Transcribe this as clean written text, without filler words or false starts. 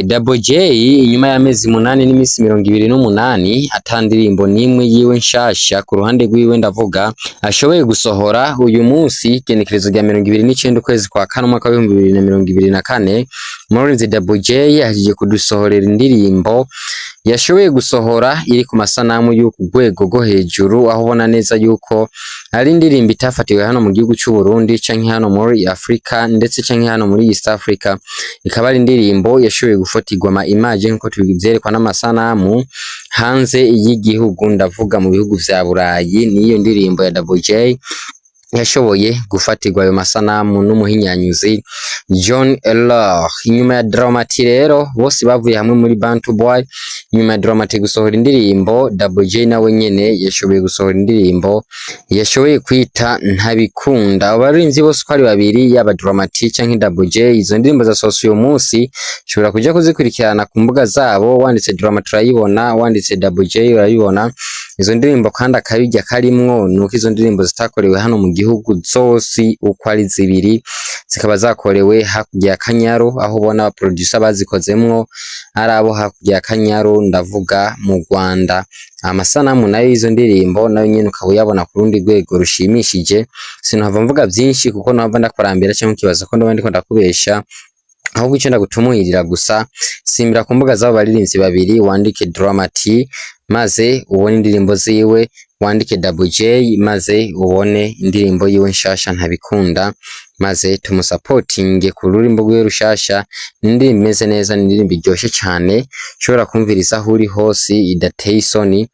Double J inyuma y'amezi 8 n'imisi 28 ata ndirimbo nimwe yiwe nshasha ku ruhande rwiwe ndavuga ashoboye gusohora uyu munsi igenekerezo rya 29 ukwezi kwa kane umwaka wa 2024 Umurinzi Double J yagiye kudusohorera indirimbo yashoboye gusohora iri ku masanamu y'uku rwego rwo hejuru aho ubona neza yuko ari indirimbo itafatiwe hano mu gihugu cy'u Burundi canke hano muri Afrika ndetse canke hano muri East Africa ikaba ari indirimbo yashoboye gufatirwa ama image nkuko tubivyerekwa n'amasanamu hanze y'igihugu ndavuga mu bihugu vya Burayi niyo ndirimbo ya Double J yashoboye gufatirwa ayo masanamu n'umuhinyanyuzi John Elor inyuma ya Dramati rero bose bavuye hamwe muri Bantu Boy inyuma ya Dramati gusohora indirimbo Double J nawe nyene yashoboye gusohora indirimbo yashoboye kwita ntabikunda abarinzi bose ko ari babiri yaba Dramati canke Double J izo ndirimbo zasohotse uyu munsi ushobora kuja kuzikurikirana ku mbuga zabo wanditse Dramati urayibona wanditse Double J urayibona izo ndirimbo kandi akabijya karimwo nuko izo ndirimbo zitakorewe hano mu gihugu zose uko ari zibiri zikaba zakorewe hakurya ya Kanyaru aho ubona producer bazikozemwo ari abo hakurya ya Kanyaru ndavuga mu Rwanda amasanamu nayo izo ndirimbo nayo nyene ukaba uyabona ku rundi rwego rushimishije sinahava mvuga byinshi kuko nahava ndakorambira cyangwa kibaza ko ndiko ndakubesha ahubwo icyo ndagutumuhirira gusa simbira ku mbuga zabo baririnzi babiri wandike Dramati maze ubone indirimbo ziwe wandike Double J maze ubone indirimbo yiwe nshasha ntabikunda maze tumusapotinge ku rurimbo rwe rushasha indirimbo imeze neza indirimbo iryoshe cyane ushobora kumviriza aho uri hose idateye isoni